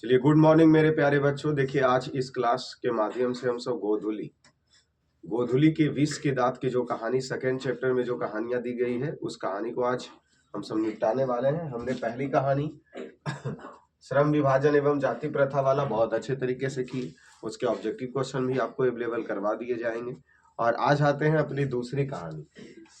चलिए, good morning मेरे प्यारे बच्चों। देखिए, आज इस क्लास के माध्यम से हम सब गोधुली गोधुली के विष के दांत की जो कहानी सेकंड चैप्टर में जो कहानियां दी गई है, उस कहानी को आज हम सब निपटाने वाले हैं। हमने पहली कहानी श्रम विभाजन एवं जाति प्रथा वाला बहुत अच्छे तरीके से की। उसके ऑब्जेक्टिव क्वेश्चन भी आपको अवेलेबल करवा दिए जाएंगे। और आज आते हैं अपनी दूसरी कहानी।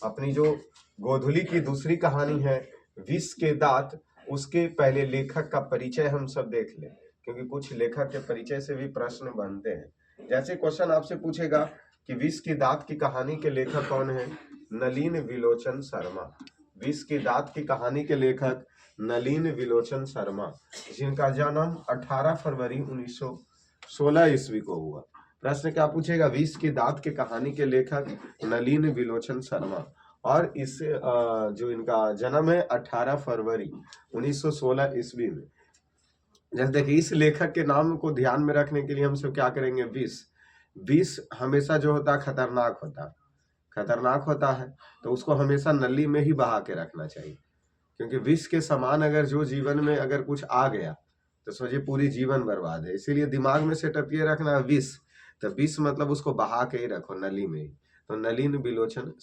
अपनी जो गोधुली की दूसरी कहानी है विष के दांत, उसके पहले लेखक का परिचय हम सब देख लें, क्योंकि कुछ लेखक के परिचय से भी प्रश्न बनते हैं। जैसे क्वेश्चन आपसे पूछेगा कि विष के दांत की कहानी के लेखक कौन है? नलिन विलोचन शर्मा। विष के दांत की कहानी के लेखक नलिन विलोचन शर्मा, जिनका जन्म 18 फरवरी 1916 ईस्वी को हुआ। प्रश्न क्या पूछेगा? विष के दांत की कहानी के लेखक नलिन विलोचन शर्मा, और इस जो इनका जन्म है 18 फरवरी 1916 ईस्वी में। जैसे देखिए, इस लेखक के नाम को ध्यान में रखने के लिए हम सब क्या करेंगे? विष विष हमेशा जो होता है खतरनाक होता है, तो उसको हमेशा नली में ही बहा के रखना चाहिए, क्योंकि विष के समान अगर जो जीवन में अगर कुछ आ गया तो सोचिए पूरी जीवन बर्बाद है। इसीलिए दिमाग में सेटअप ये रखना है विष, तो विष मतलब उसको बहा के ही रखो, नली में ही। तो नलिन विलोचन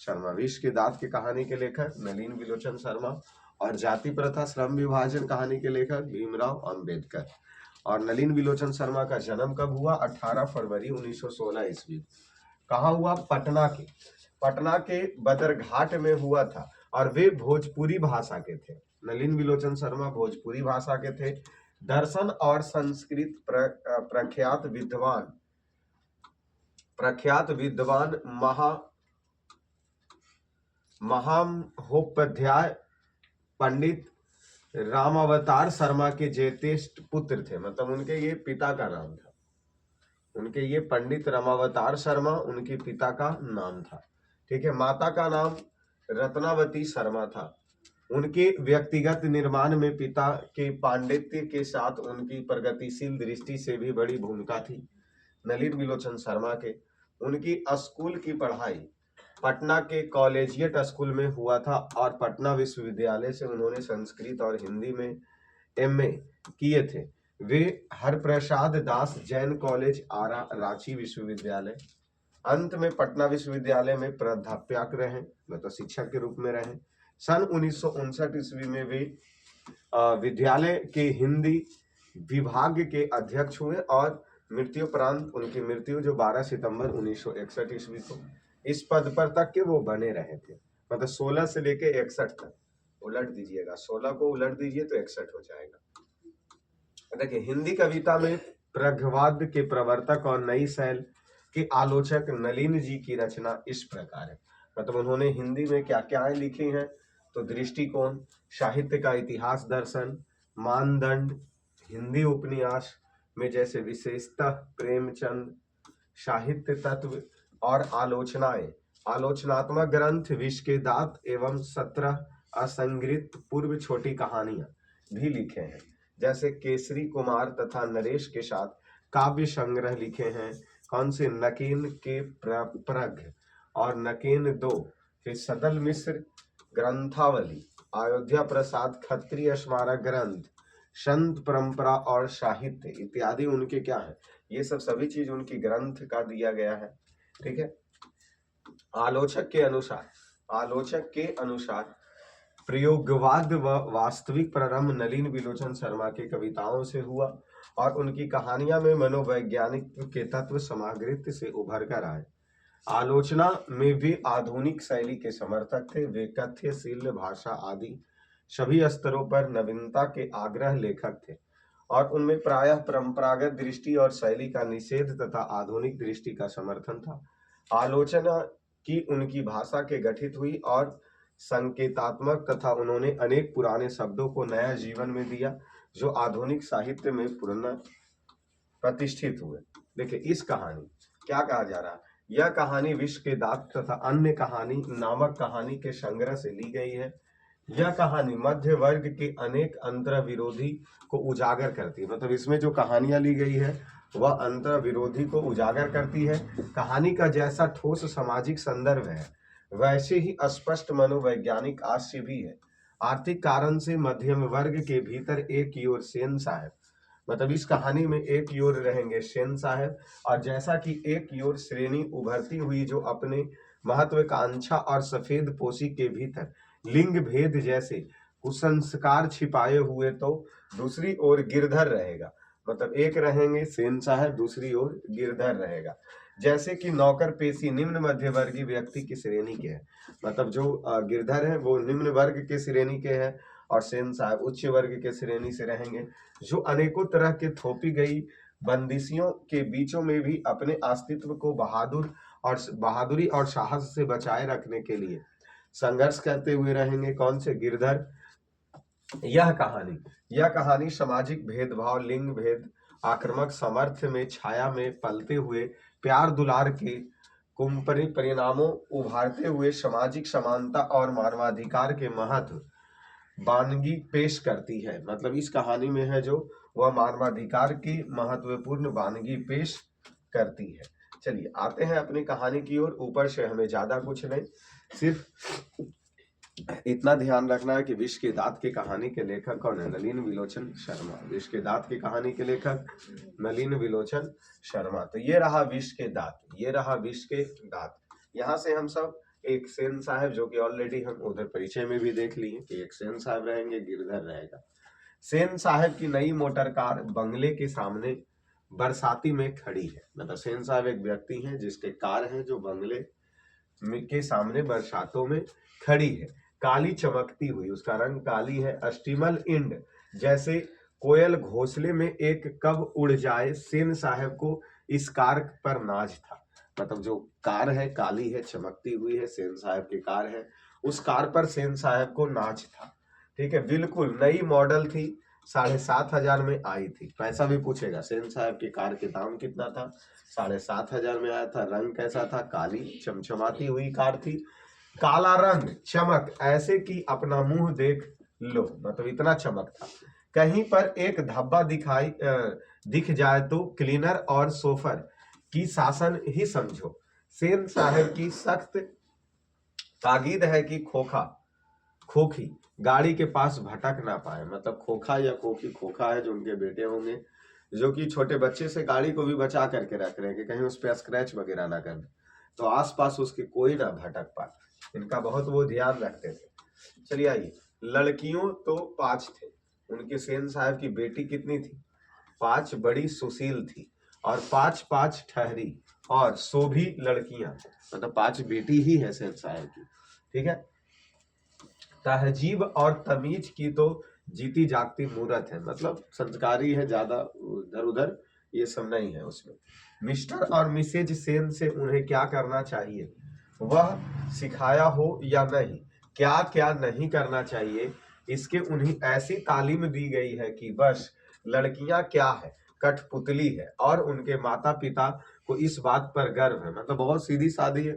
शर्मा विष के दांत की कहानी के लेखक नलिन विलोचन शर्मा, और जाति प्रथा श्रम विभाजन कहानी के लेखक भीमराव अंबेडकर। और नलिन विलोचन शर्मा का जन्म कब हुआ? 18 फरवरी 1916 ईस्वी। कहाँ हुआ? पटना के बदरघाट में हुआ था, और वे भोजपुरी भाषा के थे। नलिन विलोचन शर्मा भोजपुरी भाषा के थे। दर्शन और संस्कृत प्रख्यात विद्वान महामहोपाध्याय पंडित रामावतार शर्मा के ज्येष्ठ पुत्र थे। मतलब उनके ये पिता का नाम था। उनके ये पंडित रामावतार शर्मा उनके पिता का नाम था। ठीक है। माता का नाम रत्नावती शर्मा था। उनके व्यक्तिगत निर्माण में पिता के पांडित्य के साथ उनकी प्रगतिशील दृष्टि से भी बड़ी भूमिका थी नलिन विलोचन शर्मा के। उनकी स्कूल की पढ़ाई पटना के कॉलेजिएट स्कूल में हुआ था, और पटना विश्वविद्यालय से उन्होंने संस्कृत और हिंदी में एमए किए थे। वे हरप्रसाद दास जैन कॉलेज आरा, रांची विश्वविद्यालय, अंत में पटना विश्वविद्यालय में प्राध्यापक रहे, मतलब शिक्षक के रूप में रहे। सन 1959 ईस्वी में वे विद्यालय के हिंदी विभाग के अध्यक्ष हुए, और मृत्युपरांत उनकी मृत्यु जो 12 सितंबर 1961 ईस्वी को, इस पद पर तक के वो बने रहे थे। मतलब 16 से लेके 61 तक उलट दीजिएगा, 16 को उलट दीजिए तो 61 हो जाएगा। देखिए, हिंदी कविता में प्रगवाद के प्रवर्तक और नई शैल के आलोचक नलिन जी की रचना इस प्रकार है। मतलब उन्होंने हिंदी में क्या क्या लिखी हैं? तो दृष्टिकोण, साहित्य का इतिहास दर्शन, मानदंड, हिंदी उपन्यास में जैसे विशेषतः प्रेमचंद, साहित्य तत्व और आलोचनाएं, आलोचनात्मक ग्रंथ विष के दांत एवं 17 असंगृत पूर्व छोटी कहानियां भी लिखे हैं। जैसे केसरी कुमार तथा नरेश के साथ काव्य संग्रह लिखे हैं। कौन से? नकीन के प्रग और नकीन 2, फिर सदल मिश्र ग्रंथावली, अयोध्या प्रसाद खत्रीय स्मारक ग्रंथ, संत परंपरा और साहित्य इत्यादि उनके क्या है? ये सब सभी चीज उनकी ग्रंथ का दिया गया है। ठीक है। आलोचक के अनुसार प्रयोगवाद व वास्तविक प्रारंभ नलिन विलोचन शर्मा की कविताओं से हुआ, और उनकी कहानियां में मनोवैज्ञानिक के तत्व समागृत से उभर कर आए। आलोचना में वे आधुनिक शैली के समर्थक थे। वे कथ्य, शील, भाषा आदि सभी स्तरों पर नवीनता के आग्रह लेखक थे, और उनमें प्रायः परंपरागत दृष्टि और शैली का निषेध तथा आधुनिक दृष्टि का समर्थन था। आलोचना की उनकी भाषा के गठित हुई और संकेतात्मक तथा उन्होंने अनेक पुराने शब्दों को नया जीवन में दिया, जो आधुनिक साहित्य में पुनः प्रतिष्ठित हुए। देखिए, इस कहानी क्या कहा जा रहा है? यह कहानी विष के दांत तथा अन्य कहानी नामक कहानी के संग्रह से ली गई है। यह कहानी मध्य वर्ग के अनेक अंतर विरोधी को उजागर करती है। मतलब इसमें जो कहानियां ली गई है वह अंतर विरोधी को उजागर करती है। कहानी का जैसा ठोस सामाजिक संदर्भ है, वैसे ही स्पष्ट मनोवैज्ञानिक आशय भी है। आर्थिक कारण से मध्यम वर्ग के भीतर एक की ओर सेन साहब, मतलब इस कहानी में एक की ओर रहेंगे सेन साहब, और जैसा कि एक की ओर श्रेणी उभरती हुई जो अपने महत्वाकांक्षा और सफेद पोशी के भीतर लिंग भेद जैसे कुसंस्कार छिपाए हुए, तो दूसरी ओर गिरधर रहेगा। मतलब एक रहेंगे सेन साहब, दूसरी ओर गिरधर रहेगा। जैसे कि नौकर पेशी निम्न मध्य वर्गीय व्यक्ति की श्रेणी के हैं, मतलब जो गिरधर है वो निम्न वर्ग के श्रेणी के हैं और सेन साहब उच्च वर्ग के श्रेणी से रहेंगे, जो अनेकों तरह के थोपी गई बंदिशियों के बीचों में भी अपने अस्तित्व को बहादुरी और साहस से बचाए रखने के लिए संघर्ष करते हुए रहेंगे। कौन से? गिरधर। यह कहानी सामाजिक भेदभाव, लिंग भेद, आक्रामक सामर्थ्य में छाया में पलते हुए प्यार दुलार के कुंपरी परिणामों उभारते हुए सामाजिक समानता और मानवाधिकार के महत्व वानगी पेश करती है। मतलब इस कहानी में है जो वह मानवाधिकार की महत्वपूर्ण वानगी पेश करती है। चलिए आते हैं अपनी कहानी की ओर। ऊपर से हमें ज्यादा कुछ नहीं, सिर्फ इतना ध्यान रखना है कि विष के दांत की कहानी के लेखक कौन है? नलिन विलोचन शर्मा। विष के दांत की कहानी के लेखक नलिन विलोचन शर्मा। तो ये रहा विष के दांत, ये रहा विष के दांत। यहाँ से हम सब एक सेन साहब, जो कि ऑलरेडी हम उधर परिचय में भी देख लिए कि एक सेन साहब रहेंगे, गिरधर रहेगा। सेन साहब की नई मोटर कार बंगले के सामने बरसाती में खड़ी है। मतलब सेन साहब एक व्यक्ति हैं जिसके कार है जो बंगले के सामने बरसातों में खड़ी है, काली चमकती हुई, उसका रंग काली है। अस्टिमल इंड जैसे कोयल घोंसले में एक कब उड़ जाए, सेन साहब को इस कार पर नाज था। मतलब जो कार है काली है, चमकती हुई है, सेन साहब की कार है, उस कार पर सेन साहब को नाज था। ठीक है, बिल्कुल नई मॉडल थी, 7,500 में आई थी। पैसा भी पूछेगा। सेन साहब की कार के दाम कितना था? 7,500 में आया था। रंग कैसा था? काली चमचमाती हुई कार थी। काला रंग, चमक ऐसे कि अपना मुंह देख लो, मतलब इतना चमक था। कहीं पर एक धब्बा दिख जाए तो क्लीनर और सोफर की शासन ही समझो। सेन साहब की सख्त ताकीद है कि खोखी गाड़ी के पास भटक ना पाए। मतलब खोखा या खोखा है जो उनके बेटे होंगे, जो कि छोटे बच्चे से गाड़ी को भी बचा करके रख रहे हैं कि कहीं उस पर स्क्रैच वगैरह ना कर, तो आसपास उसके कोई ना भटक पाए। इनका बहुत वो ध्यान रखते थे। चलिए आइए, लड़कियों तो 5 थे। उनके सेन साहब की बेटी कितनी थी? 5 बड़ी सुशील थी और 5 ठहरी और सो भी लड़कियां, मतलब 5 बेटी ही है सेन साहब की। ठीक है, तहजीब और तमीज की तो जीती जागती मूरत है, मतलब संस्कारी है, ज्यादा इधर उधर ये सब नहीं है उसमें। मिस्टर और मिसेज सेन से उन्हें क्या करना चाहिए वह सिखाया हो या नहीं, क्या क्या नहीं करना चाहिए, इसके उन्हें ऐसी तालीम दी गई है कि बस लड़कियां क्या है, कठपुतली है, और उनके माता पिता को इस बात पर गर्व है। मतलब बहुत सीधी सादी है,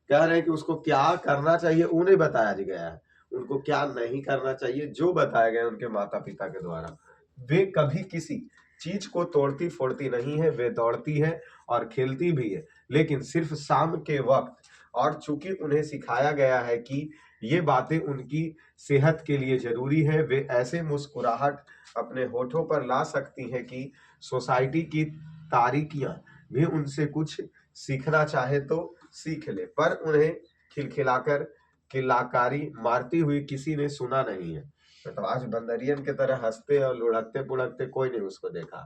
कह रहे हैं कि उसको क्या करना चाहिए उन्हें बताया गया है, उनको क्या नहीं करना चाहिए जो बताया गया उनके माता पिता के द्वारा। वे कभी किसी चीज को तोड़ती फोड़ती नहीं है, वे दौड़ती है और खेलती भी है, लेकिन सिर्फ शाम के वक्त। और चूंकि उन्हें सिखाया गया है कि ये बातें उनकी सेहत के लिए जरूरी है, वे ऐसे मुस्कुराहट अपने होठों पर ला सकती हैं कि सोसाइटी की तारीकियां भी उनसे कुछ सीखना चाहे तो सीख ले, पर उन्हें खिलखिलाकर किलाकारी मारती हुई किसी ने सुना नहीं है। तो आज बंदरियन के तरह हंसते और लुढ़कते पुढ़कते कोई नहीं उसको देखा।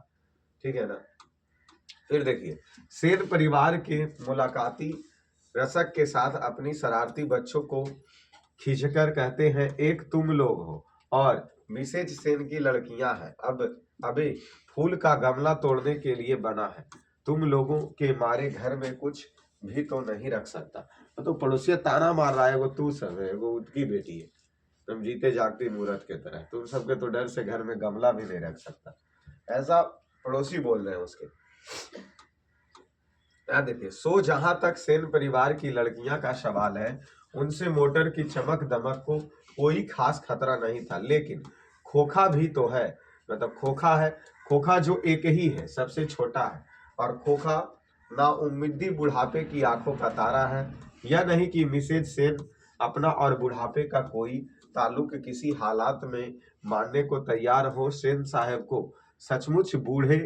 ठीक है ना। फिर देखिए, सेन परिवार के मुलाकाती रसक के साथ अपनी शरारती बच्चों को खींचकर कहते हैं, एक तुम लोग हो और मिसेज सेन की लड़कियां हैं। अबे फूल का गमला तोड़ने के लिए बना है, तुम लोगों के मारे घर में कुछ भी तो नहीं रख सकता। तो पड़ोसी ताना मार रहा है, वो तू सब है, वो उसकी बेटी है, तुम जीते जागती मूरत के तरह, तुम सबके तो डर से घर में गमला भी नहीं रख सकता। ऐसा पड़ोसी बोल रहे हैं उसके। देखिए, सो जहां तक सेन परिवार की लड़कियां का सवाल है, उनसे मोटर की चमक दमक को कोई खास खतरा नहीं था, लेकिन खोखा भी तो है। मतलब खोखा है, खोखा जो एक ही है, सबसे छोटा है, और खोखा ना उम्मीदी बुढ़ापे की आंखों का तारा है। यह नहीं कि मिसेज सेन अपना और बुढ़ापे का कोई ताल्लुक किसी हालात में मानने को तैयार हो सेन साहब को सचमुच बूढ़े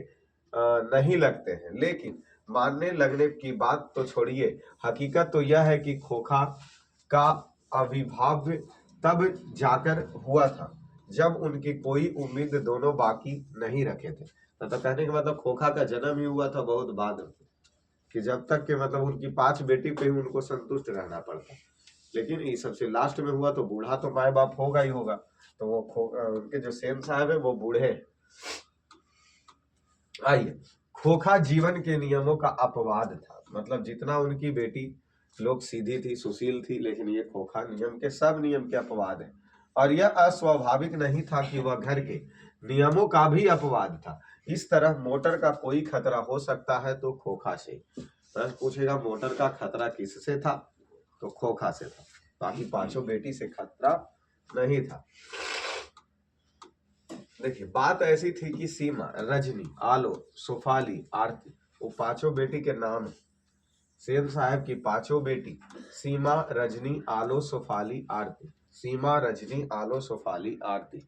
नहीं लगते हैं। लेकिन मानने लगने की बात तो छोड़िए, हकीकत तो यह है कि खोखा का आविर्भाव तब जाकर हुआ था जब उनकी कोई उम्मीद दोनों बाकी नहीं रखे थे। मतलब कहने का मतलब खोखा का जन्म ही हुआ था बहुत बाद में, कि जब तक के मतलब उनकी 5 बेटी पे ही उनको संतुष्ट रहना पड़ता, लेकिन ये सबसे लास्ट में हुआ तो बूढ़ा तो माए बाप होगा ही होगा। तो वो उनके जो सेन साहब है वो बूढ़े हैं। आइए, खोखा जीवन के नियमों का अपवाद था। मतलब जितना उनकी बेटी लोग सीधी थी, सुशील थी, लेकिन ये खोखा नियम के सब नियम के अपवाद है। और यह अस्वाभाविक नहीं था कि वह घर के नियमों का भी अपवाद था। इस तरह मोटर का कोई खतरा हो सकता है तो खोखा से। प्रश्न पूछेगा मोटर का खतरा किससे था, तो खोखा से था, बाकी पांचों बेटी से खतरा नहीं था। देखिए बात ऐसी थी कि सीमा, रजनी, आलो, सुफाली, आरती, वो पांचों बेटी के नाम है। सेन साहब की पांचों बेटी सीमा, रजनी, आलो, सुफाली, आरती। सीमा, रजनी, आलो, सुफाली, आरती।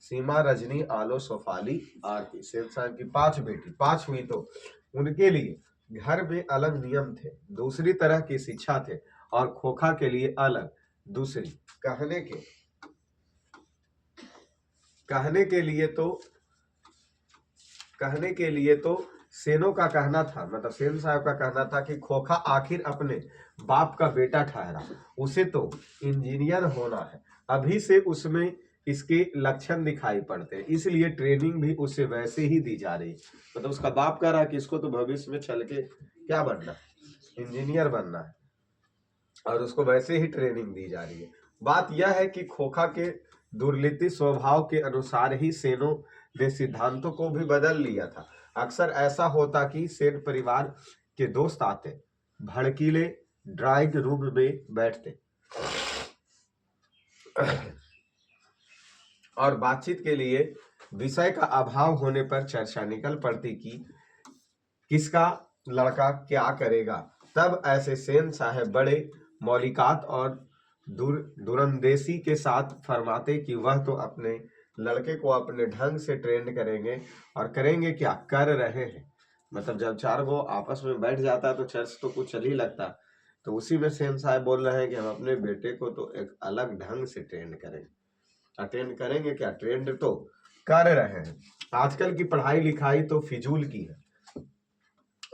सीमा, रजनी, आलो, सुफाली, आरती। सेन साहब की 5 बेटी, 5 हुई तो उनके लिए घर में अलग नियम थे, दूसरी तरह की शिक्षा थे, और खोखा के लिए अलग दूसरी। कहने के लिए तो सेनों का कहना था, मतलब सेन साहब का कहना था कि खोखा आखिर अपने बाप का बेटा ठहरा, उसे तो इंजीनियर होना है, अभी से उसमें इसके लक्षण दिखाई पड़ते हैं, इसलिए ट्रेनिंग भी उसे वैसे ही दी जा रही। मतलब उसका बाप कह रहा कि इसको तो भविष्य में चल के क्या बनना, इंजीनियर बनना है, और उसको वैसे ही ट्रेनिंग दी जा रही है। बात यह है कि खोखा के दुर्नीति स्वभाव के अनुसार ही सेनों ने सिद्धांतों को भी बदल लिया था। अक्सर ऐसा होता कि सेन परिवार के दोस्त आते, भड़कीले ड्राइंग रूम में बैठते और बातचीत के लिए विषय का अभाव होने पर चर्चा निकल पड़ती कि किसका लड़का क्या करेगा। तब ऐसे सेन साहब बड़े मौलिकात और दूरंदेशी के साथ फरमाते कि वह तो अपने लड़के को अपने ढंग से ट्रेंड करेंगे, और करेंगे क्या, कर रहे हैं। मतलब जब 4 गो आपस में बैठ जाता है तो चर्च तो कुछ चल ही लगता, तो उसी में सेन साहब बोल रहे हैं कि हम अपने बेटे को तो एक अलग ढंग से ट्रेंड करेंगे। अटेंड करेंगे क्या, ट्रेंड तो कर रहे हैं। आजकल की पढ़ाई लिखाई तो फिजूल की है,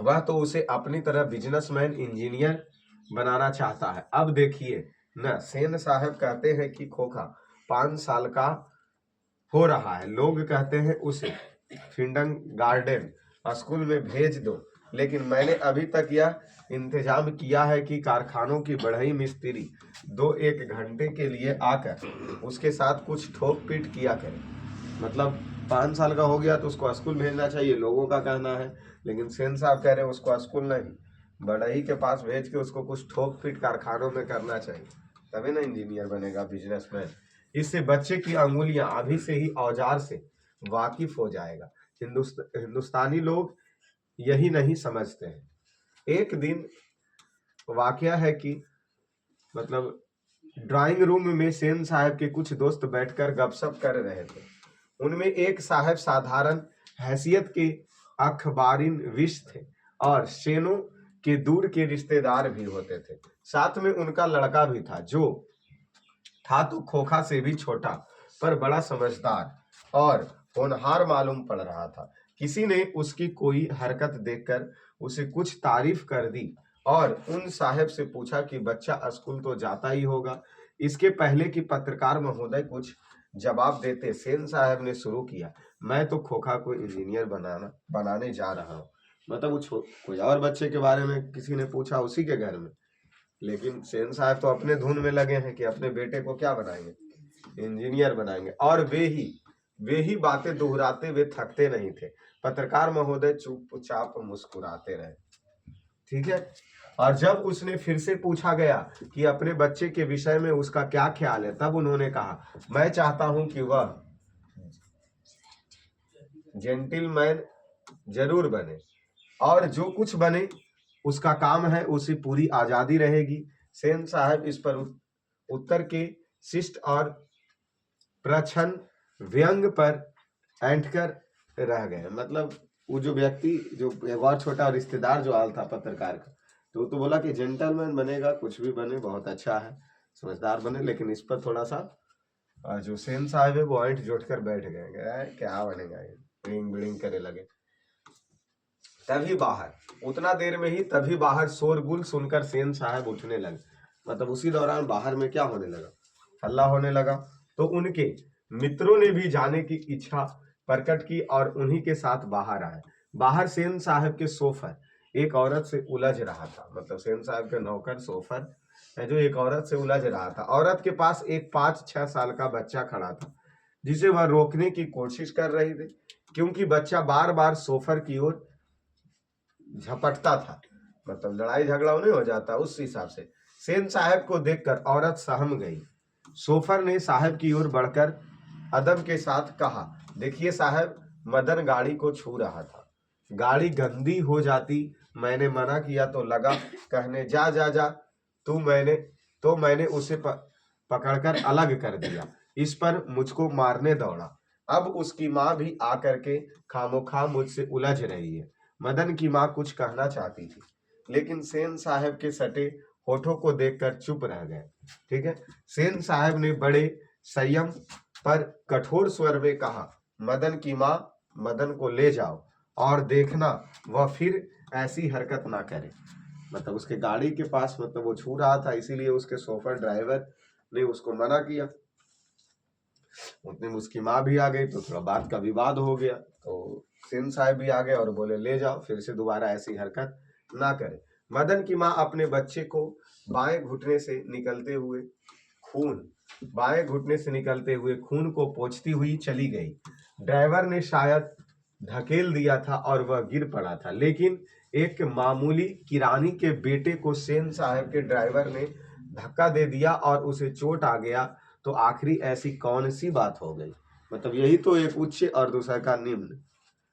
वह तो उसे अपनी तरह बिजनेसमैन, इंजीनियर बनाना चाहता है। अब देखिए न, सेन साहब कहते हैं कि खोखा 5 साल का हो रहा है, लोग कहते हैं उसे फिंडन गार्डन स्कूल में भेज दो, लेकिन मैंने अभी तक यह इंतजाम किया है कि कारखानों की बढ़ई मिस्त्री 2-1 घंटे के लिए आकर उसके साथ कुछ ठोक पीट किया करे। मतलब 5 साल का हो गया तो उसको स्कूल भेजना चाहिए, लोगों का कहना है, लेकिन सेन साहब कह रहे हैं उसको स्कूल नहीं, बढ़ई के पास भेज के उसको कुछ ठोक पीट कारखानों में करना चाहिए, तभी ना इंजीनियर बनेगा, बिजनेसमैन। इससे बच्चे की अंगुलियां अभी से ही औजार से वाकिफ हो जाएगा। हिंदुस्तानी लोग यही नहीं समझते हैं। एक दिन वाकया है कि मतलब ड्राइंग रूम में सेन साहब के कुछ दोस्त बैठकर गपशप कर रहे थे। उनमें एक साहब साधारण हैसियत के अखबारीन विश थे, और सेनों के दूर के रिश्तेदार भी होते थे। साथ में उनका लड़का भी था, जो था तो खोखा से भी छोटा, पर बड़ा समझदार और होनहार मालूम पड़ रहा था। किसी ने उसकी कोई हरकत देखकर उसे कुछ तारीफ कर दी, और उन साहब से पूछा कि बच्चा स्कूल तो जाता ही होगा। इसके पहले कि पत्रकार महोदय कुछ जवाब देते, सेन साहब ने शुरू किया, मैं तो खोखा को इंजीनियर बनाने जा रहा हूँ। मतलब वो कोई और बच्चे के बारे में किसी ने पूछा उसी के घर में, लेकिन सेन साहब तो अपने धुन में लगे हैं कि अपने बेटे को क्या बनाएंगे, इंजीनियर बनाएंगे। और वे ही बातें दोहराते वे थकते नहीं थे। पत्रकार महोदय चुपचाप मुस्कुराते रहे। ठीक है। और जब उसने फिर से पूछा गया कि अपने बच्चे के विषय में उसका क्या ख्याल है, तब उन्होंने कहा, मैं चाहता हूं कि वह जेंटिलमैन जरूर बने, और जो कुछ बने उसका काम है, उसे पूरी आजादी रहेगी। सेन साहब इस पर उत्तर के शिष्ट और प्रच्छन्न व्यंग पर ऐंठकर रह गए। मतलब वो जो व्यक्ति, जो एक और छोटा रिश्तेदार जो आल था पत्रकार का, तो वो तो बोला कि जेंटलमैन बनेगा, कुछ भी बने, बहुत अच्छा है, समझदार बने, लेकिन इस पर थोड़ा सा जो सेन साहब है वो ऐंठ जोट कर बैठ गए, क्या बनेगा ये, बिड़िंग बिड़िंग करे लगे। तभी बाहर, उतना देर में ही तभी बाहर शोरगुल सुनकर सेन साहब उठने लगे। मतलब उसी दौरान बाहर में क्या होने लगा, हल्ला होने लगा। तो उनके मित्रों ने भी जाने की इच्छा प्रकट की और उन्हीं के साथ बाहर आए। बाहर सेन साहब के सोफर एक औरत से उलझ रहा था। मतलब सेन साहब के नौकर सोफर है जो एक औरत से उलझ रहा था। औरत के पास एक 5-6 साल का बच्चा खड़ा था जिसे वह रोकने की कोशिश कर रही थी, क्योंकि बच्चा बार बार सोफर की ओर झपटता था। मतलब लड़ाई झगड़ा नहीं हो जाता, उस हिसाब से। सेन साहब को देखकर औरत सहम गई। सोफर ने साहब की ओर बढ़कर अदब के साथ कहा, देखिए साहब, मदन गाड़ी को छू रहा था, गाड़ी गंदी हो जाती, मैंने मना किया तो लगा कहने जा जा जा, मैंने उसे पकड़कर अलग कर दिया। इस पर मुझको मारने दौड़ा। अब उसकी माँ भी आकर के खामोखा मुझसे उलझ रही है। मदन की माँ कुछ कहना चाहती थी, लेकिन सेन साहब के सटे होठों को देखकर चुप रह गए। ठीक है। सेन साहब ने बड़े संयम पर कठोर स्वर में कहा, मदन की माँ, मदन को ले जाओ और देखना वह फिर ऐसी हरकत ना करे। मतलब उसके गाड़ी के पास, मतलब वो छू रहा था, इसीलिए उसके सोफर ड्राइवर ने उसको मना किया। उतने में उसकी माँ भी आ गई तो थोड़ा बात का विवाद हो गया। तो सेन साहब भी आ गए और बोले ले जाओ, फिर से दोबारा ऐसी हरकत ना करे। मदन की माँ अपने बच्चे को बाएं घुटने से निकलते हुए खून को पोंछती हुई चली गई। ड्राइवर ने शायद धकेल दिया था और वह गिर पड़ा था, लेकिन एक मामूली किरानी के बेटे को सेन साहब के ड्राइवर ने धक्का दे दिया और उसे चोट आ गया। तो आखिरी ऐसी कौन सी बात हो गई। मतलब यही तो एक उच्च और दूसरा का निम्न।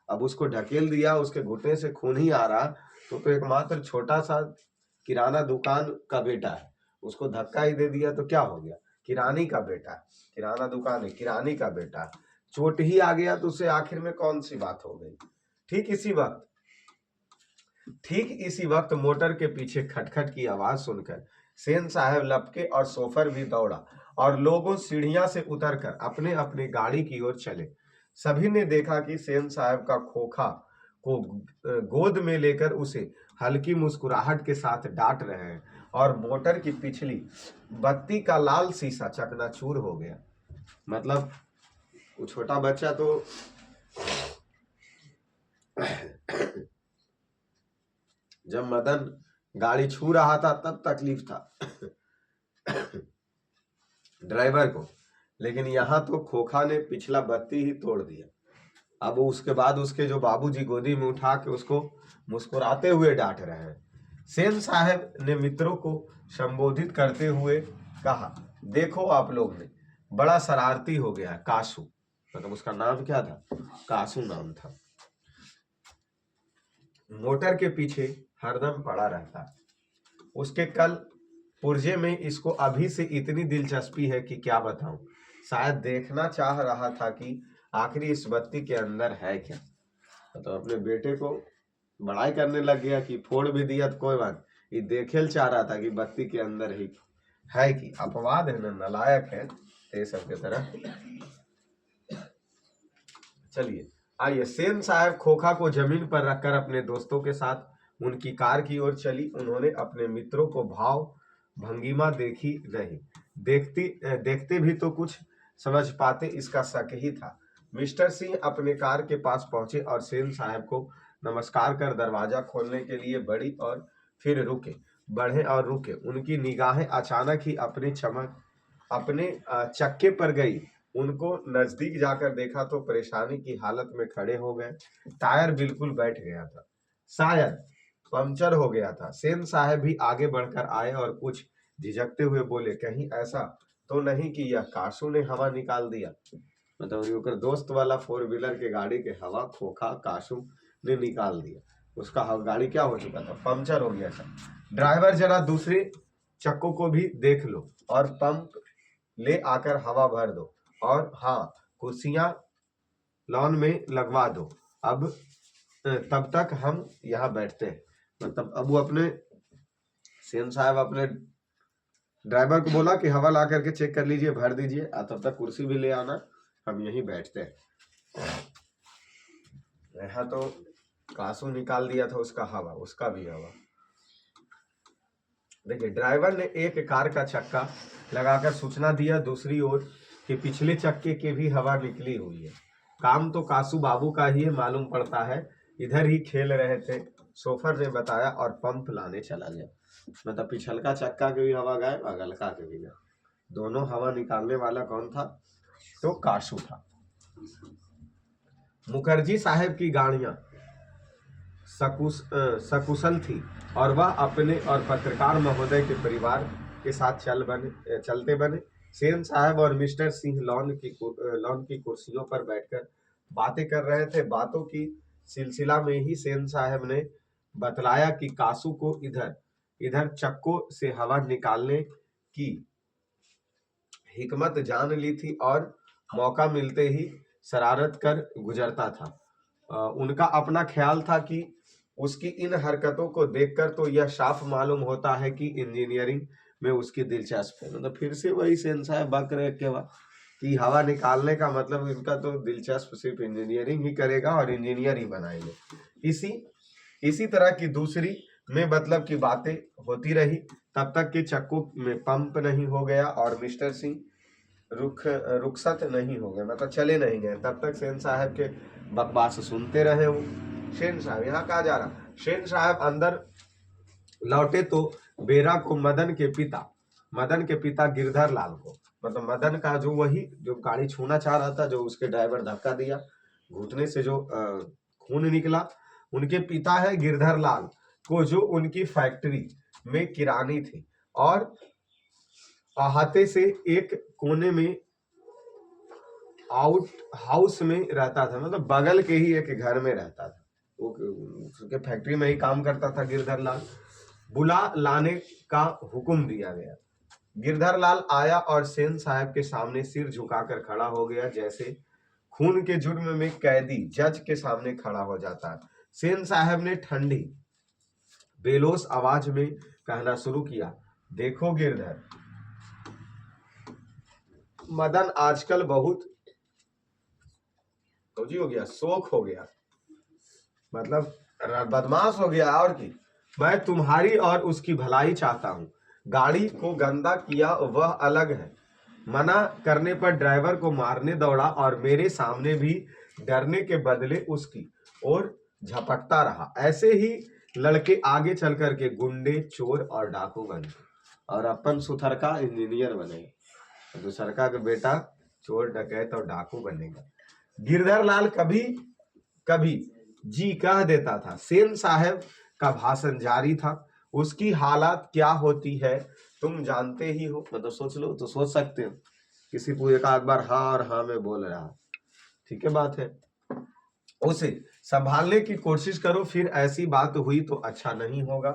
अब उसको ढकेल दिया, उसके घुटने से खून ही आ रहा, तो एकमात्र छोटा सा किराना दुकान का बेटा है, उसको धक्का ही दे दिया तो क्या हो गया, किरानी का बेटा, किराना दुकान है, किरानी का बेटा, चोट ही आ गया तो उसे आखिर में कौन सी बात हो गई। ठीक इसी वक्त मोटर के पीछे खटखट की आवाज सुनकर सेन साहब लपके और सोफर भी दौड़ा और लोगों सीढ़ियां से उतरकर अपने अपने गाड़ी की ओर चले। सभी ने देखा कि सेन साहब का खोखा को गोद में लेकर उसे हल्की मुस्कुराहट के साथ डांट रहे हैं और मोटर की पिछली बत्ती का लाल शीशा चकनाचूर हो गया। मतलब वो छोटा बच्चा तो जब मदन गाड़ी छू रहा था तब तकलीफ था ड्राइवर को, लेकिन यहाँ तो खोखा ने पिछला बत्ती ही तोड़ दिया। अब उसके बाद उसके जो बाबूजी गोदी में उठा के उसको मुस्कुराते हुए डांट रहे हैं। सेन साहब ने मित्रों को संबोधित करते हुए कहा, देखो आप लोग ने बड़ा शरारती हो गया। कासू, मतलब उसका नाम क्या था, कासू नाम था, मोटर के पीछे हरदम पड़ा रहता। उसके कल पुर्जे में इसको अभी से इतनी दिलचस्पी है कि क्या बताऊं। शायद देखना चाह रहा था कि आखिरी इस बत्ती के अंदर है क्या। तो अपने बेटे को बड़ाई करने लग गया कि फोड़ भी दिया तो कोई बात, ये देखेल चाह रहा था कि बत्ती के अंदर ही है कि। अपवाद है ना, नालायक है ये सब की तरह। चलिए आइए, सेन साहब खोखा को जमीन पर रखकर अपने दोस्तों के साथ उनकी कार की ओर चली। उन्होंने अपने मित्रों को भाव भंगिमा देखी नहीं, देखते भी तो कुछ समझ पाते, इसका शक ही था। मिस्टर सिंह अपने कार के पास पहुंचे और सेन साहब को नमस्कार कर दरवाजा खोलने के लिए बढ़ी और फिर बढ़े और रुके। उनकी निगाहें अचानक ही अपने चक्के पर गई। उनको नजदीक जाकर देखा तो परेशानी की हालत में खड़े हो गए। टायर बिल्कुल बैठ गया था, शायद पंचर हो गया था। सेन साहब भी आगे बढ़कर आए और कुछ झिझकते हुए बोले, कहीं ऐसा तो नहीं कि यह कासू ने हवा निकाल दिया। मतलब दोस्त वाला 4 व्हीलर के गाड़ी के हवा खोखा कासू ने निकाल दिया। उसका गाड़ी क्या हो चुका था, पंचर हो गया था। ड्राइवर जरा दूसरी चक्कों को भी देख लो और पंप ले आकर हवा भर दो, और हाँ, कुर्सियां लॉन में लगवा दो। अब तब तक हम यहाँ बैठते हैं। मतलब अब वो अपने सेन साहब अपने ड्राइवर को बोला कि हवा ला करके चेक कर लीजिए, भर दीजिए, तब तक कुर्सी भी ले आना, हम यहीं बैठते हैं। यहाँ तो कासू निकाल दिया था उसका हवा, उसका भी हवा। देखिए, ड्राइवर ने एक कार का चक्का लगाकर सूचना दिया दूसरी ओर कि पिछले चक्के के भी हवा निकली हुई है। काम तो कासू बाबू का ही मालूम पड़ता है, इधर ही खेल रहे थे, शोफर ने बताया और पंप लाने चला गया। मतलब पिछलका चक्का के भी हवा गए, अगलका के भी गए। दोनों हवा निकालने वाला कौन था? तो कासू था। मुखर्जी साहब की गाड़ियां सकुशल थी और वह अपने और पत्रकार महोदय के परिवार के साथ चलते बने। सेन साहब और मिस्टर सिंह लॉन की कुर्सियों पर बैठकर बातें कर रहे थे। बातों की सिलसिला में ही सेन साहब ने बतलाया कि कासू को इधर चक्कों से हवा निकालने की हिकमत जान ली थी और मौका मिलते ही शरारत कर गुजरता था। उनका अपना ख्याल था कि उसकी इन हरकतों को देखकर तो यह साफ मालूम होता है कि इंजीनियरिंग में उसकी दिलचस्पी है। मतलब फिर से वही सेन साहब बक रहे कि हवा निकालने का मतलब इनका तो दिलचस्प सिर्फ इंजीनियरिंग ही करेगा और इंजीनियर ही बनाएंगे। इसी तरह की दूसरी में मतलब की बातें होती रही, तब तक कि चक्कू में पंप नहीं हो गया और मिस्टर सिंह रुखसत नहीं हो गए, मतलब चले नहीं गए। तब तक सेन साहब के बकवास सुनते रहे वो। सेन साहब यहाँ कहा जा रहा, सेन साहब अंदर लौटे तो बेरा को मदन के पिता गिरधर लाल को, मतलब मदन का जो गाड़ी छूना चाह रहा था, जो उसके ड्राइवर धक्का दिया, घुटने से जो खून निकला, उनके पिता है गिरधर लाल को, जो उनकी फैक्ट्री में किरानी थी और अहाते से एक कोने में आउट हाउस में रहता था। मतलब बगल के ही एक घर में रहता था, वो उसके फैक्ट्री में ही काम करता था गिरधर लाल। बुला लाने का हुक्म दिया गया। गिरधर लाल आया और सेन साहब के सामने सिर झुकाकर खड़ा हो गया, जैसे खून के जुर्म में कैदी जज के सामने खड़ा हो जाता है। सेन साहब ने ठंडी बेलोस आवाज में कहना शुरू किया, देखो गिरधर, मदन आजकल बहुत हो गया, शोक हो गया, मतलब बदमाश हो गया। और की मैं तुम्हारी और उसकी भलाई चाहता हूँ। गाड़ी को गंदा किया वह अलग है, मना करने पर ड्राइवर को मारने दौड़ा और मेरे सामने भी डरने के बदले उसकी ओर झपकता रहा। ऐसे ही लड़के आगे चल करके गुंडे, चोर और डाकू बने और अपन सुथरका इंजीनियर बनेगा, दूसरका का बेटा चोर, डकैत और डाकू बनेगा। गिरधर लाल कभी कभी जी कह देता था। सेन साहब का भाषण जारी था। उसकी हालत क्या होती है तुम जानते ही हो, मतलब सोच लो तो सोच सकते हो, किसी को एक आध बार हाँ और हाँ में बोल रहा, ठीक है बात है। उसे संभालने की कोशिश करो, फिर ऐसी बात हुई तो अच्छा नहीं होगा,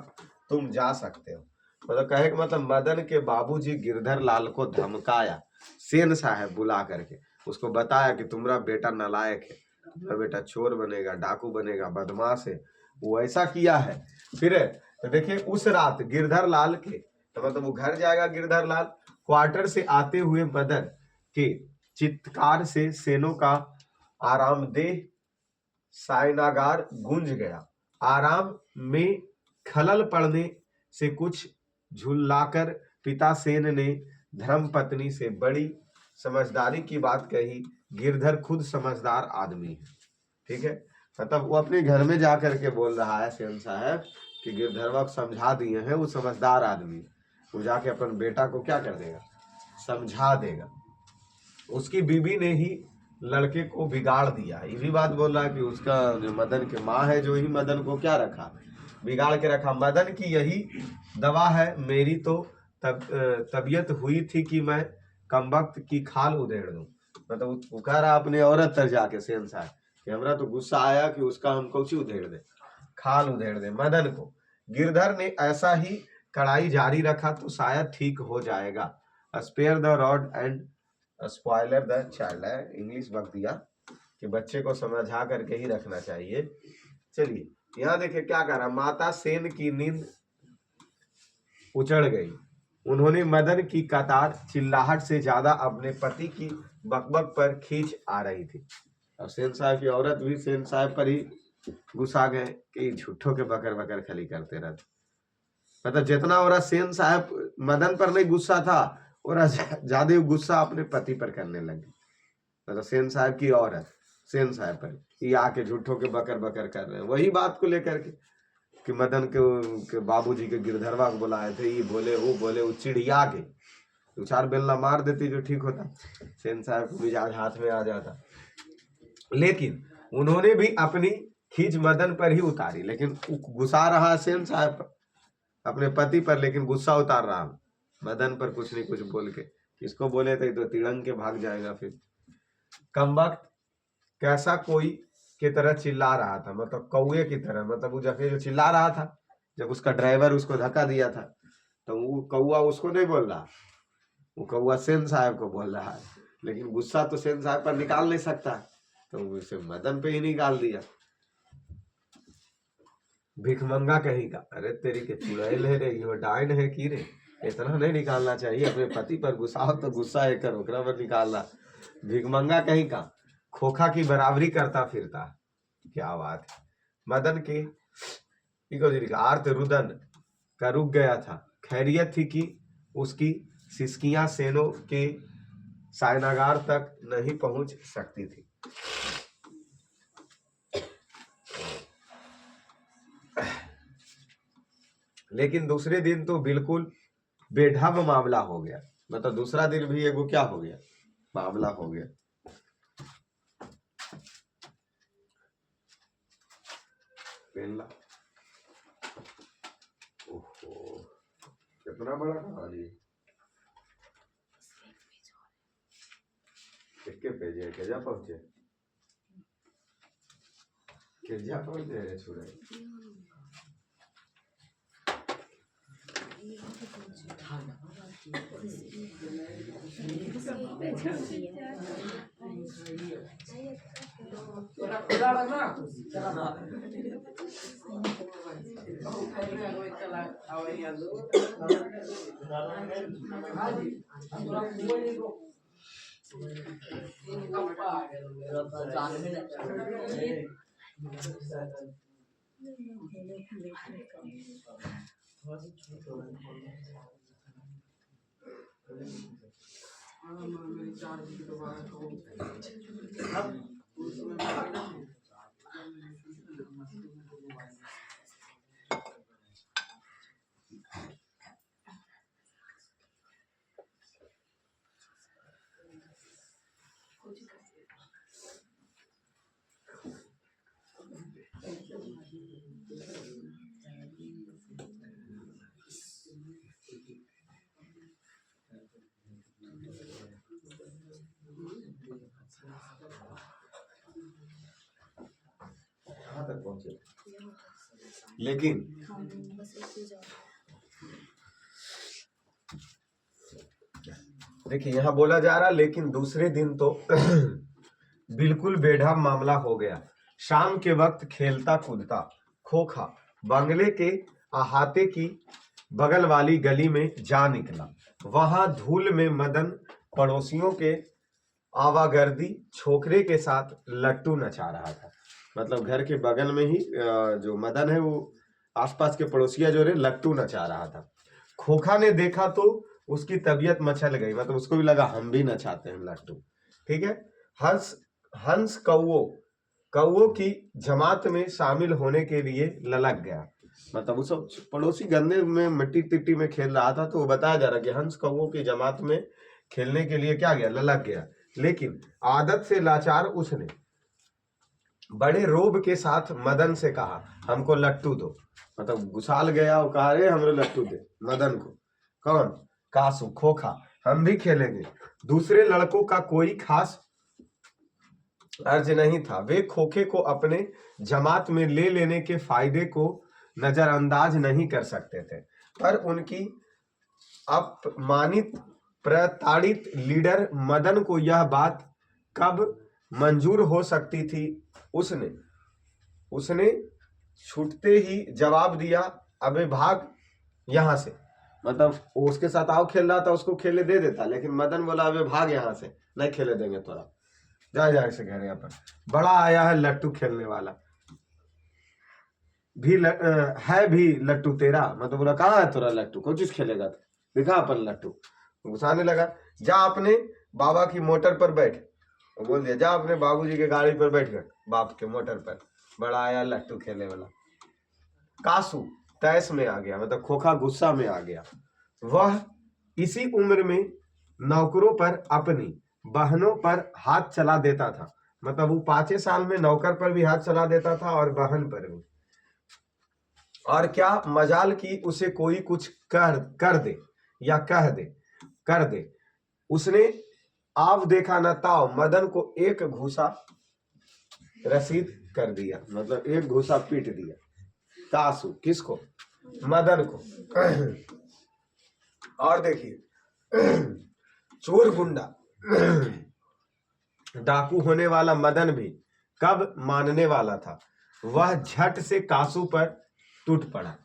तुम जा सकते हो। मतलब कहे कि मतलब मदन के बाबूजी गिरधर लाल को धमकाया, सेन साहब बुला करके उसको बताया कि तुम्हारा बेटा नालायक है, तुम्हारा बेटा चोर बनेगा, डाकू बनेगा, बदमाश है, वो ऐसा किया है। फिर तो देखिए उस रात गिरधर लाल के, तो मतलब वो घर जाएगा गिरधर लाल, क्वार्टर से आते हुए मदन के चित्कार से सेनों का आरामदेह सायनागार गूंज गया। आराम में खलल पड़ने से कुछ झुल्लाकर पिता सेन ने धर्मपत्नी से बड़ी समझदारी की बात कही। गिरधर खुद समझदार आदमी है, ठीक है। मतलब वो अपने घर में जाकर के बोल रहा है सेन साहब कि गिरधरवा को समझा दिए हैं, वो समझदार आदमी, वो जाके अपन बेटा को क्या कर देगा, समझा देगा। उसकी बीबी ने ही लड़के को बिगाड़ दिया, ये भी बात बोल रहा है कि उसका जो मदन की माँ है, जो ही मदन को क्या रखा, बिगाड़ के रखा। मदन की यही दवा है, मेरी तो तबीयत हुई थी कि मैं कमबख्त की खाल उधेड़ दूं। मतलब वो कह रहा अपने औरत तर जाके सेन साहब कि हमरा तो गुस्सा आया कि उसका हम कौची उधेड़ दे, खाल उधेड़ दे मदन को। गिरधर ने ऐसा ही कड़ाई जारी रखा तो शायद ठीक हो जाएगा। Spare the rod and spoiler the child, है इंग्लिश बक दिया कि बच्चे को समझा करके ही रखना चाहिए। चलिए यहाँ देखिए क्या कह रहा, माता सेन की नींद उचड़ गई। उन्होंने मदन की कतार चिल्लाहट से ज्यादा अपने पति की बकबक पर खींच आ रही थी। और सेन साहब की औरत भी सेन साहब पर ही गुस्सा गए कि झूठों के बकर बकर खली करते रहते। मतलब जितना और सेन साहब मदन पर नहीं गुस्सा था और ज्यादा गुस्सा अपने पति पर करने लगे। मतलब सेन साहब की औरत सेन साहब पर ये आके झूठों के बकर बकर कर रहे हैं, वही बात को लेकर के कि मदन के बाबूजी के गिरधरवा को बुलाए थे, ये बोले वो चिड़िया के दो चार बेलना मार देती जो ठीक होता, सेन साहब को मिजाज हाथ में आ जाता। लेकिन उन्होंने भी अपनी खींच मदन पर ही उतारी, लेकिन गुस्सा रहा सेन साहब अपने पति पर, लेकिन गुस्सा उतार रहा मदन पर कुछ नहीं कुछ बोल के। किसको बोले थे तो तिड़ंग के भाग जाएगा फिर। कमबख्त कैसा कोई की तरह चिल्ला रहा था, मतलब कौए की तरह, मतलब वो जगह जो चिल्ला रहा था जब उसका ड्राइवर उसको धक्का दिया था, तो वो कौआ उसको नहीं बोल रहा, वो कौआ सेन साहब को बोल रहा है। लेकिन गुस्सा तो सेन साहब पर निकाल नहीं सकता, तो उसे मदन पे ही निकाल दिया। भिखमंगा कहीं का, अरे तेरी के चुड़ैल है रे, यो डाइन है की रे, इतना नहीं निकालना चाहिए। अपने पति पर गुस्सा हो तो गुस्सा है कर ओकरा पर निकालना। भिखमंगा कहीं का खोखा की बराबरी करता फिरता, क्या बात है। मदन के आर्त रुदन का रुक गया था। खैरियत थी कि उसकी सिसकियां सेनों के सायनागार तक नहीं पहुंच सकती थी। लेकिन दूसरे दिन तो बिल्कुल बेढब मामला हो गया। मतलब दूसरा दिन भी एगो क्या हो गया, मामला हो गया। पेला ओहो कितना बड़ा कहानी, एक पेज है, केजा पहुंचे रे छुड़े। कहाँ तक पहुंचे, लेकिन देखिए यहाँ बोला जा रहा, लेकिन दूसरे दिन तो बिल्कुल बेढब मामला हो गया। शाम के वक्त खेलता कूदता खोखा बंगले के अहाते की बगल वाली गली में जा निकला। वहां धूल में मदन पड़ोसियों के आवागर्दी छोकरे के साथ लट्टू नचा रहा था। मतलब घर के बगल में ही जो मदन है वो आसपास के पड़ोसिया जो रहे लट्टू नचा रहा था। खोखा ने देखा तो उसकी तबीयत मचल गई, मतलब उसको भी लगा हम भी नचाते हैं लट्टू। ठीक है। हंस कौओं की जमात में शामिल होने के लिए ललक गया। मतलब वो सब पड़ोसी गन्ने में मिट्टी तिट्टी में खेल रहा था, तो वो बताया जा रहा कि हंस कौओं की जमात में खेलने के लिए क्या गया, ललक गया। लेकिन आदत से लाचार उसने बड़े रोब के साथ मदन से कहा हमको लट्टू दो। मतलब गुसाल गया और कहा रे हमरे लट्टू दे मदन को। कौन? कासू खोखा, हम भी खेलेंगे। दूसरे लड़कों का कोई खास अर्ज नहीं था, वे खोखे को अपने जमात में ले लेने के फायदे को नजरअंदाज नहीं कर सकते थे। पर उनकी अपमानित प्रताड़ित लीडर मदन को यह बात कब मंजूर हो सकती थी। उसने छूटते ही जवाब दिया, अबे भाग यहां से। मतलब उसके साथ आओ खेल रहा था, उसको खेले दे देता, लेकिन मदन बोला अबे भाग यहां से, नहीं खेले देंगे तोरा, जा से घर। यहाँ पर बड़ा आया है लट्टू खेलने वाला भी है भी लट्टू तेरा। मतलब बोला कहाँ है तोरा लट्टू, कोई चीज खेलेगा तो दिखा अपन लट्टू। घुसाने लगा, जा अपने बाबा की मोटर पर बैठ। बोल दिया जा अपने बाबूजी के गाड़ी पर बैठ गए, बाप के मोटर पर। बड़ा आया लट्टू खेलने वाला। कासू तैस में आ गया, मतलब खोखा गुस्सा में आ गया। वह इसी उम्र में नौकरों पर, अपनी बहनों पर हाथ चला देता था। मतलब वो 5 साल में नौकर पर भी हाथ चला देता था और बहन पर भी। और क्या मजाल की उसे कोई कुछ कर दे या कर दे। उसने आव देखा न ताव मदन को एक घूसा रसीद कर दिया, मतलब एक घूसा पीट दिया। कासू किसको? मदन को। और देखिए चोर गुंडा डाकू होने वाला मदन भी कब मानने वाला था। वह झट से कासू पर टूट पड़ा।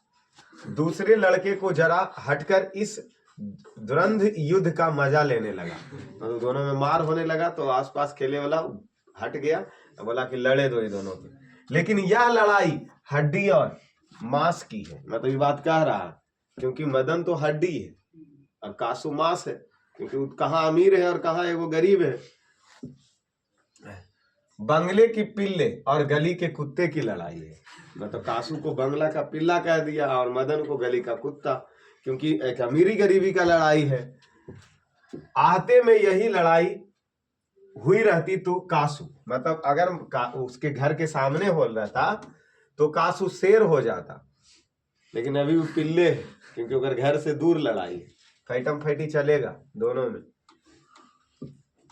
दूसरे लड़के को जरा हटकर इस द्वंद्व युद्ध का मजा लेने लगा। तो दोनों में मार होने लगा, तो आसपास खेले वाला हट गया, बोला कि लड़े दो ये दोनों की। लेकिन यह लड़ाई हड्डी और मांस की है। मतलब ये बात कह रहा है क्योंकि मदन तो हड्डी है और कासू मांस है, क्योंकि कहाँ अमीर है और कहाँ वो गरीब है। बंगले की पिल्ले और गली के कुत्ते की लड़ाई है। मतलब कासू को बंगला का पिल्ला कह दिया और मदन को गली का कुत्ता, क्योंकि एक अमीरी गरीबी का लड़ाई है। आहते में यही लड़ाई हुई रहती तो कासू, मतलब अगर उसके घर के सामने हो रहा था तो कासू शेर हो जाता, लेकिन अभी वो पिल्ले है क्योंकि अगर घर से दूर लड़ाई है, फैटम फैटी चलेगा दोनों में।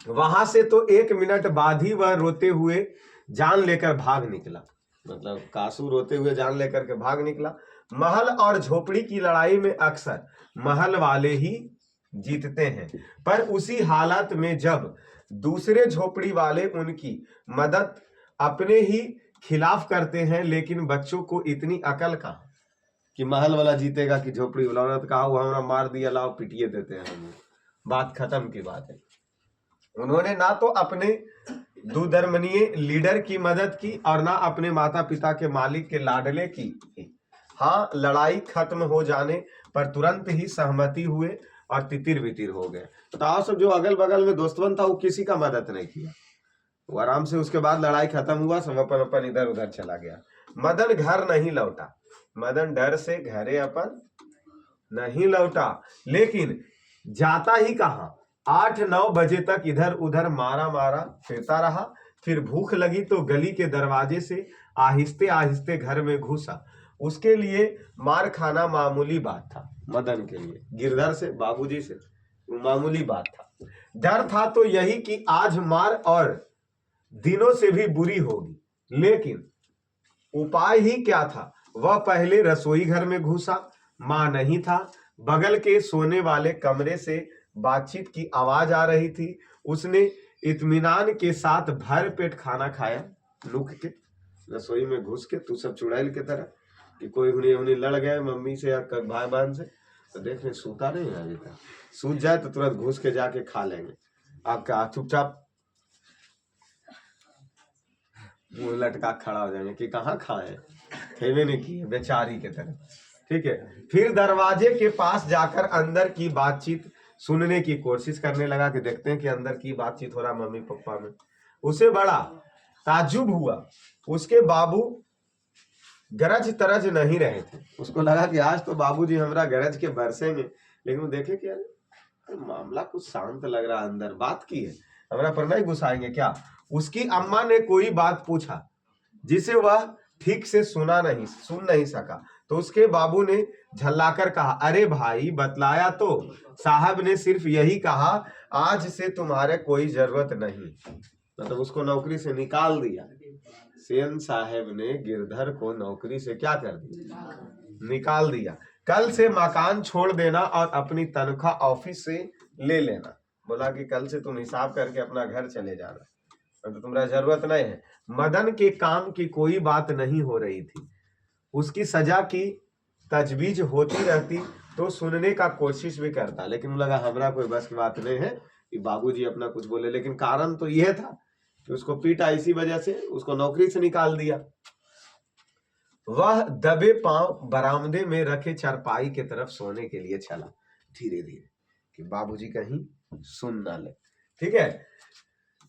वहां से तो 1 मिनट बाद ही वह रोते हुए जान लेकर भाग निकला। मतलब कासू रोते हुए जान लेकर के भाग निकला। महल और झोपड़ी की लड़ाई में अक्सर महल वाले ही जीतते हैं, पर उसी हालत में जब दूसरे झोपड़ी वाले उनकी मदद अपने ही खिलाफ करते हैं। लेकिन बच्चों को इतनी अकल कहाँ कि महल वाला जीतेगा कि झोपड़ी वाला। तो कहा वो हमारा मार दिया, लाओ पिटिए देते हैं हम, बात खत्म की बात है। उन्होंने ना तो अपने दुधर्मनीय लीडर की मदद की और ना अपने माता पिता के मालिक के लाडले की। हाँ, लड़ाई खत्म हो जाने पर तुरंत ही सहमति हुए और तितिर बितिर हो गए। तो सब जो अगल बगल में दोस्तवन था वो किसी का मदद नहीं किया, वो आराम से उसके बाद लड़ाई खत्म हुआ, सब अपन अपन इधर उधर चला गया। मदन घर नहीं लौटा। मदन डर से घरे अपन नहीं लौटा, लेकिन जाता ही कहां, 8-9 बजे तक इधर उधर मारा फिरता रहा। फिर भूख लगी तो गली के दरवाजे से आहिस्ते आहिस्ते घर में घुसा। उसके लिए मार खाना मामूली बात था, मदन के लिए गिरधर से, बाबूजी से मामूली बात था। डर था तो यही कि आज मार और दिनों से भी बुरी होगी, लेकिन उपाय ही क्या था। वह पहले रसोई घर में घुसा, मां नहीं था। बगल के सोने वाले कमरे से बातचीत की आवाज आ रही थी। उसने इत्मीनान के साथ भर पेट खाना खाया, लुक के रसोई में घुस के, तू सब चुड़ैल के तरह कि कोई उन्हें लड़ गए मम्मी से या भाई बहन से, तो देख रहे सूता नहीं है अभी तक, सूत जाए तो तुरंत घुस के जाके खा लेंगे। आपका चुपचाप मुंह लटका खड़ा हो जाएंगे कि कहाँ खाए, खेवे नहीं किए, बेचारी के तरह। ठीक है, फिर दरवाजे के पास जाकर अंदर की बातचीत सुनने की कोशिश करने लगा कि देखते हैं कि अंदर की बातचीत हो रहा मम्मी पापा में। उसे बड़ा ताज्जुब हुआ। उसके बाबू गरज तरज नहीं रहे थे। उसको लगा कि आज तो बाबूजी हमरा गरज के बरसेंगे, लेकिन वो देखे कि अरे मामला कुछ शांत लग रहा, अंदर बात की है, हमरा पर नहीं घुसाएंगे क्या। उसकी अम्मा ने कोई बात पूछा जिसे वह ठीक से सुन नहीं सका, तो उसके बाबू ने झल्लाकर कहा, अरे भाई बतलाया तो, साहब ने सिर्फ यही कहा आज से तुम्हारे कोई जरूरत नहीं। मतलब उसको नौकरी से निकाल दिया। सेन साहब ने गिरधर को नौकरी से क्या कर दिया, निकाल दिया। कल से मकान छोड़ देना और अपनी तनख्वाह ऑफिस से ले लेना। बोला कि कल से तुम हिसाब करके अपना घर चले जाना, तो तुम्हारा जरूरत नहीं है। मदन के काम की कोई बात नहीं हो रही थी। उसकी सजा की तजवीज होती रहती तो सुनने का कोशिश भी करता, लेकिन लगा हमरा कोई बस की बात नहीं है कि बाबूजी अपना कुछ बोले। लेकिन कारण तो यह था कि उसको पीटा, इसी वजह से उसको नौकरी से निकाल दिया। वह दबे पांव बरामदे में रखे चारपाई की तरफ सोने के लिए चला, धीरे धीरे, कि बाबूजी कहीं सुन ना ले। ठीक है,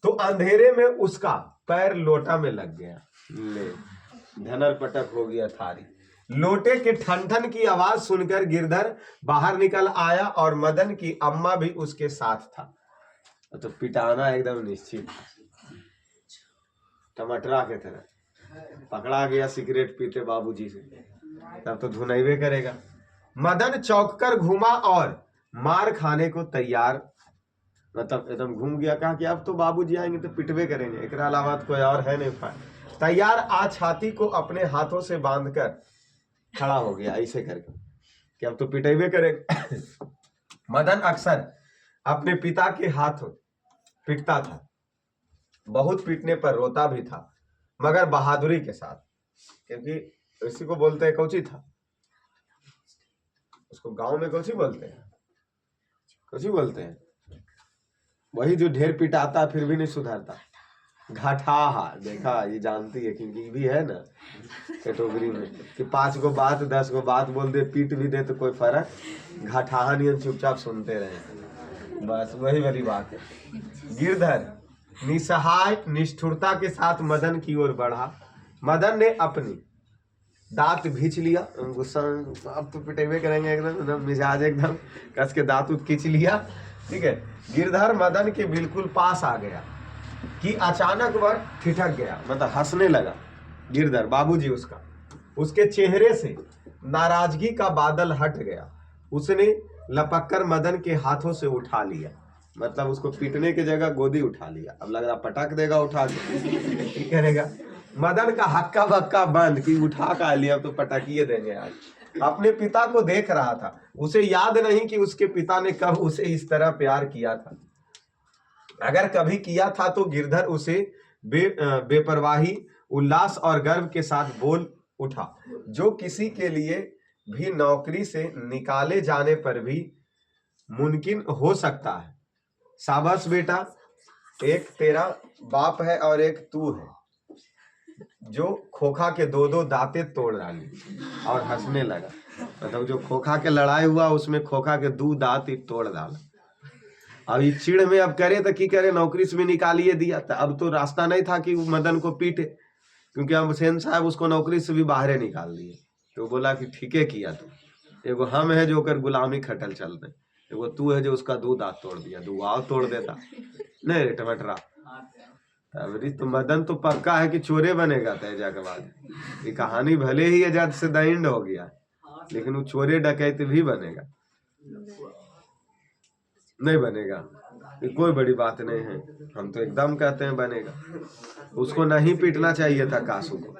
तो अंधेरे में उसका पैर लोटा में लग गया। ले धनर पटक हो गया थारी। लोटे के ठन ठन की आवाज सुनकर गिरधर बाहर निकल आया और मदन की अम्मा भी उसके साथ था। तो पिटाना एकदम निश्चित, टमाटरा के तरह पकड़ा गया सिगरेट पीते बाबूजी से, तब तो धुनैबे करेगा। मदन चौंककर घूमा और मार खाने को तैयार, मतलब एकदम घूम गया, कहा कि अब तो बाबूजी आएंगे तो पिटवे करेंगे, एक अलावा कोई और है नहीं उपाय। तैयार आ छाती को अपने हाथों से बांधकर खड़ा हो गया ऐसे करके कि अब तो पिटेबे करेंगे। मदन अक्सर अपने पिता के हाथ पीटता था, बहुत पीटने पर रोता भी था, मगर बहादुरी के साथ, क्योंकि इसी को बोलते हैं कौची था, उसको गांव में कौची बोलते हैं, कौची बोलते हैं, वही जो ढेर पिटाता फिर भी नहीं सुधरता, घाटाहा। देखा, ये जानती है क्योंकि भी है ना कैटेगरी में कि 5 गो बात 10 गो बात बोल दे, पीट भी दे तो कोई फर्क, घाटाहा नहीं, चुपचाप सुनते रहे, बस वही वाली बात है। गिरधर निसहाय निष्ठुरता के साथ मदन की ओर बढ़ा। मदन ने अपनी दांत भींच लिया, गुस्सा, अब तो पिटेबे करेंगे, एकदम मिजाज एकदम कस के दांत उत खींच लिया। ठीक है, गिरधर मदन के बिल्कुल पास आ गया कि अचानक वह ठिठक गया, मतलब हंसने लगा। गिरधर बाबूजी उसका, उसके चेहरे से नाराजगी का बादल हट गया। उसने लपककर मदन के हाथों से उठा लिया, मतलब उसको पीटने की जगह गोदी उठा लिया। अब लग रहा पटक देगा उठा के, करेगा। मदन का हक्का बक्का बंद कि उठा का लिया, अब तो पटकिए देंगे आज। अपने पिता को देख रहा था, उसे याद नहीं कि उसके पिता ने कब उसे इस तरह प्यार किया था। अगर कभी किया था तो गिरधर उसे बेपरवाही, उल्लास और गर्व के साथ बोल उठा, जो किसी के लिए भी नौकरी से निकाले जाने पर भी मुमकिन हो सकता है। शाबाश बेटा, एक तेरा बाप है और एक तू है, जो खोखा के 2-2 दांते तोड़ डाली। और हंसने लगा, मतलब जो खोखा के लड़ाई हुआ उसमें खोखा के 2 दांत ही तोड़ डाला। अब ये चिड़ में अब करे तो की करे, नौकरी से भी निकालिए दिया था, अब तो रास्ता नहीं था कि मदन को पीटे, क्योंकि अब हुसैन साहब उसको नौकरी से भी बाहर निकाल दिए। तो बोला कि ठीक है किया तू, एगो हम है जो कर गुलामी खटल चल रहे, एगो तू है जो उसका 2 दांत तोड़ दिया, 2 आओ तोड़ देता नहीं रे टमाटरा। अबरी तो मदन तो पक्का है कि चोरे बनेगा तेजा के बाद। ये कहानी भले ही आजाद से दाइंड हो गया, लेकिन वो चोरे डकैत भी बनेगा, नहीं बनेगा, ये कोई बड़ी बात नहीं है। हम तो एकदम कहते हैं बनेगा। उसको नहीं पीटना चाहिए था कासू को,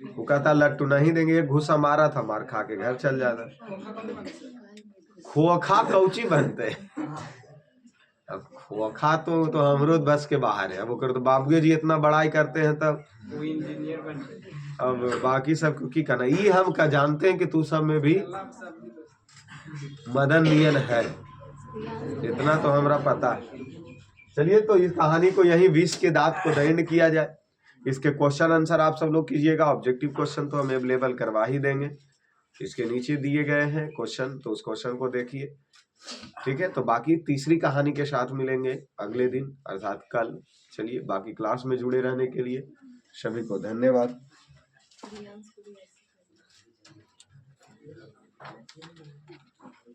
वो कहता लट्टू नहीं देंगे, एक घुसा मारा था, मार खा के घर चल जाता। खोखा कौची बनते, अब खोखा तो हमरो बस के बाहर है। अब ओकर तो बाबूजी जी इतना बड़ाई करते हैं, तब वो इंजीनियर बनते, अब बाकी सब की कहना, ये हम का जानते हैं कि तू सब में भी मदन नियन है, इतना तो हमरा पता है। चलिए, तो इस कहानी को यही 20 के दांत को दंड किया जाए। इसके क्वेश्चन आंसर आप सब लोग कीजिएगा। ऑब्जेक्टिव क्वेश्चन तो हम अवेलेबल करवा ही देंगे, इसके नीचे दिए गए हैं क्वेश्चन, तो उस क्वेश्चन को देखिए। ठीक है, तो बाकी तीसरी कहानी के साथ मिलेंगे अगले दिन, अर्थात कल। चलिए, बाकी क्लास में जुड़े रहने के लिए सभी को धन्यवाद।